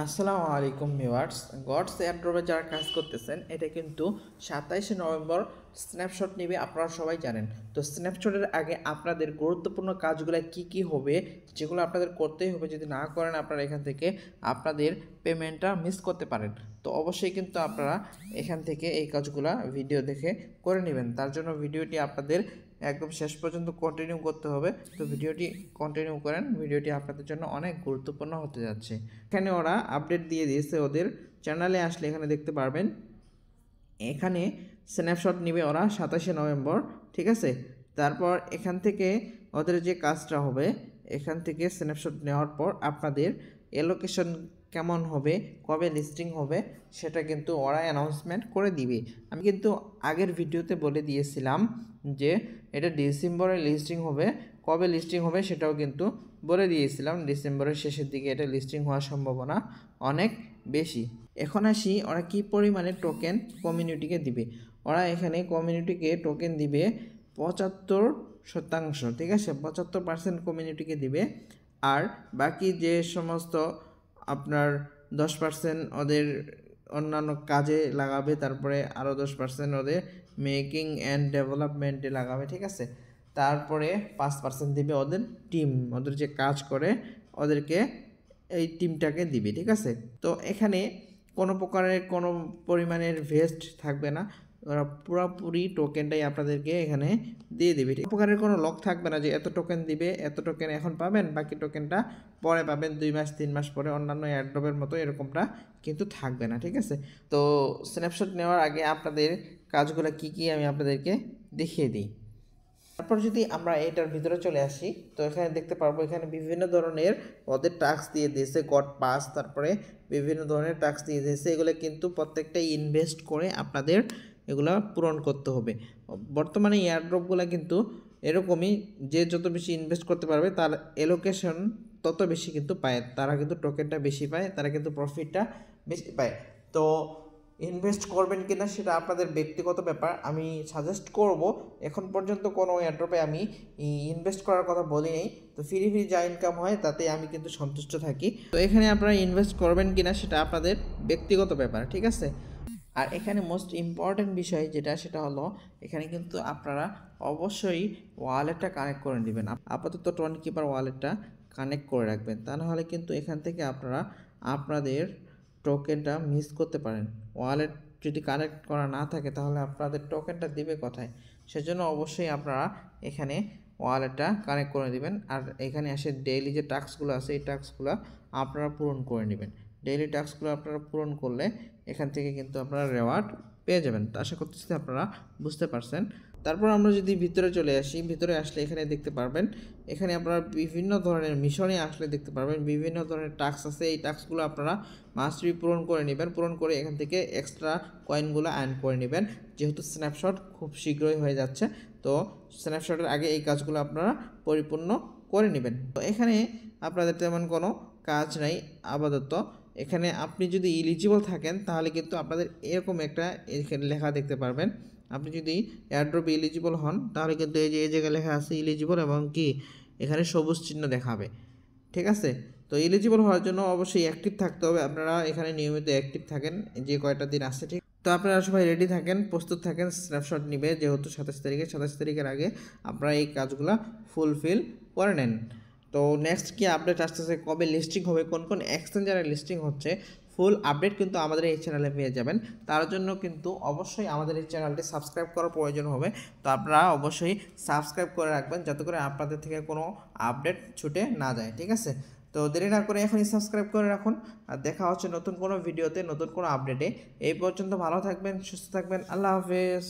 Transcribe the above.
আসসালামু আলাইকুম viewers, gods এয়ারড্রপে যারা কাজ করতেছেন এটা কিন্তু 27শে নভেম্বর স্ন্যাপশট নেবে, আপনারা সবাই জানেন। তো স্ন্যাপশটের আগে আপনাদের গুরুত্বপূর্ণ কাজগুলো কি কি হবে, যেগুলো আপনাদের করতেই হবে। যদি না করেন আপনারা এখান থেকে আপনাদের পেমেন্টটা মিস করতে পারেন। তো অবশ্যই কিন্তু আপনারা এখান থেকে এই কাজগুলো ভিডিও দেখে করে নেবেন। তার জন্য ভিডিওটি আপনাদের একদম শেষ পর্যন্ত কন্টিনিউ করতে হবে। তো ভিডিওটি কন্টিনিউ করেন, ভিডিওটি আপনাদের জন্য অনেক গুরুত্বপূর্ণ হতে যাচ্ছে। এখানে ওরা আপডেট দিয়ে দিয়েছে, ওদের চ্যানেলে আসলে এখানে দেখতে পারবেন। এখানে স্ন্যাপশট নেবে ওরা 27শে নভেম্বর, ঠিক আছে। তারপর এখান থেকে ওদের যে কাজটা হবে, এখান থেকে স্ন্যাপশট নেওয়ার পর আপনাদের এলোকেশন কেমন হবে, কবে লিস্টিং হবে, সেটা কিন্তু ওরা অ্যানাউন্সমেন্ট করে দিবে। আমি কিন্তু আগের ভিডিওতে বলে দিয়েছিলাম যে এটা ডিসেম্বরে লিস্টিং হবে। কবে লিস্টিং হবে সেটাও কিন্তু বলে দিয়েছিলাম। ডিসেম্বরের শেষের দিকে এটা লিস্টিং হওয়ার সম্ভাবনা অনেক বেশি। এখন আসি ওরা কি পরিমাণে টোকেন কমিউনিটিকে দিবে। ওরা এখানে কমিউনিটিকে টোকেন দিবে 75%, ঠিক আছে। 75% কমিউনিটিকে দিবে, আর বাকি যে সমস্ত আপনার 10% ওদের অন্যান্য কাজে লাগাবে, তারপরে আরও 10% ওদের মেকিং অ্যান্ড ডেভেলপমেন্টে লাগাবে, ঠিক আছে। তারপরে 5% দিবে ওদের টিম, ওদের যে কাজ করে ওদেরকে, এই টিমটাকে দিবে, ঠিক আছে। তো এখানে কোনো প্রকারের কোনো পরিমাণের ভেস্ট থাকবে না, ওরা পুরোপুরি টোকেনটাই আপনাদেরকে এখানে দিয়ে দেবে। ঠিক প্রকারের কোনো লক থাকবে না যে এত টোকেন দিবে, এত টোকেন এখন পাবেন, বাকি টোকেনটা পরে পাবেন 2 মাস 3 মাস পরে, অন্যান্য এয়ারড্রপের মতো এরকমটা কিন্তু থাকবে না, ঠিক আছে। তো স্ন্যাপশট নেওয়ার আগে আপনাদের কাজগুলো কি কি আমি আপনাদেরকে দেখিয়ে দিই। তারপর যদি আমরা এটার ভিতরে চলে আসি, তো এখানে দেখতে পারবো এখানে বিভিন্ন ধরনের ওদের টাস্ক দিয়ে দিয়েছে, গড পাস, তারপরে বিভিন্ন ধরনের টাস্ক দিয়ে দিয়েছে। এগুলো কিন্তু প্রত্যেকটাই ইনভেস্ট করে আপনাদের এগুলা পূরণ করতে হবে। বর্তমানে এয়ারড্রপগুলো কিন্তু এরকমই, যে যত বেশি ইনভেস্ট করতে পারবে তার এলোকেশন তত বেশি কিন্তু পায়, তারা কিন্তু টোকেনটা বেশি পায়, তারা কিন্তু প্রফিটটা বেশি পায়। তো ইনভেস্ট করবেন কিনা সেটা আপনাদের ব্যক্তিগত ব্যাপার। আমি সাজেস্ট করব, এখন পর্যন্ত কোনো এয়ারড্রপে আমি ইনভেস্ট করার কথা বলিনি। তো ফ্রি ফ্রি যা ইনকাম হয় তাতে আমি কিন্তু সন্তুষ্ট থাকি। তো এখানে আপনারা ইনভেস্ট করবেন কিনা সেটা আপনাদের ব্যক্তিগত ব্যাপার, ঠিক আছে। আর এখানে মোস্ট ইম্পর্ট্যান্ট বিষয় যেটা, সেটা হলো এখানে কিন্তু আপনারা অবশ্যই ওয়ালেটটা কানেক্ট করে নেবেন। আপাতত টোন কিপার ওয়ালেটটা কানেক্ট করে রাখবেন, তা নাহলে কিন্তু এখান থেকে আপনারা আপনাদের টোকেনটা মিস করতে পারেন। ওয়ালেট যদি কানেক্ট করা না থাকে তাহলে আপনাদের টোকেনটা দিবে কোথায়? সেজন্য অবশ্যই আপনারা এখানে ওয়ালেটটা কানেক্ট করে দিবেন। আর এখানে এসে ডেইলি যে টাস্কগুলো আছে এই টাস্কগুলো আপনারা পূরণ করে নেবেন। ডেইলি টাস্কগুলো আপনারা পূরণ করলে এখান থেকে কিন্তু আপনারা রেওয়ার্ড পেয়ে যাবেন। তো আশা করতেছি আপনারা বুঝতে পারছেন। তারপর আমরা যদি ভিতরে চলে আসি, ভিতরে আসলে এখানে দেখতে পারবেন, এখানে আপনারা বিভিন্ন ধরনের মিশনে আসলে দেখতে পারবেন বিভিন্ন ধরনের টাস্ক আছে। এই টাস্কগুলো আপনারা মাস্টবি পূরণ করে নেবেন, পূরণ করে এখান থেকে এক্সট্রা কয়েনগুলো আর্ন করে নেবেন। যেহেতু স্ন্যাপশট খুব শীঘ্রই হয়ে যাচ্ছে, তো স্ন্যাপশটের আগে এই কাজগুলো আপনারা পরিপূর্ণ করে নেবেন। তো এখানে আপনাদের তেমন কোনো কাজ নাই আপাতত। এখানে আপনি যদি ইলিজিবল থাকেন তাহলে কিন্তু আপনাদের এরকম একটা এখানে লেখা দেখতে পারবেন। আপনি যদি এয়ারড্রপ ইলিজিবল হন তাহলে কিন্তু এই যে এই জায়গায় লেখা আছে ইলিজিবল, এবং কি এখানে সবুজ চিহ্ন দেখাবে, ঠিক আছে। তো এলিজিবল হওয়ার জন্য অবশ্যই অ্যাক্টিভ থাকতে হবে। আপনারা এখানে নিয়মিত অ্যাক্টিভ থাকেন যে কয়টা দিন আছে, ঠিক। তো আপনারা সবাই রেডি থাকেন, প্রস্তুত থাকেন স্ন্যাপশট নিবে, যেহেতু 27 তারিখের আগে আপনারা এই কাজগুলো ফুলফিল করে নেন। তো নেক্সট কি আপডেট আসতেছে, কবে লিস্টিং হবে, কোন কোন এক্সচেঞ্জারে লিস্টিং হচ্ছে, ফুল আপডেট কিন্তু আমাদের এই চ্যানেলে পেয়ে যাবেন। তার জন্য কিন্তু অবশ্যই আমাদের এই চ্যানেলটি সাবস্ক্রাইব করার প্রয়োজন হবে। তো আপনারা অবশ্যই সাবস্ক্রাইব করে রাখবেন যাতে করে আপনাদের থেকে কোনো আপডেট ছুটে না যায়, ঠিক আছে। তো দেরি না করে এখনই সাবস্ক্রাইব করে রাখুন। আর দেখা হচ্ছে নতুন কোনো ভিডিওতে, নতুন কোনো আপডেটে। এই পর্যন্ত ভালো থাকবেন, সুস্থ থাকবেন, আল্লাহ হাফেজ।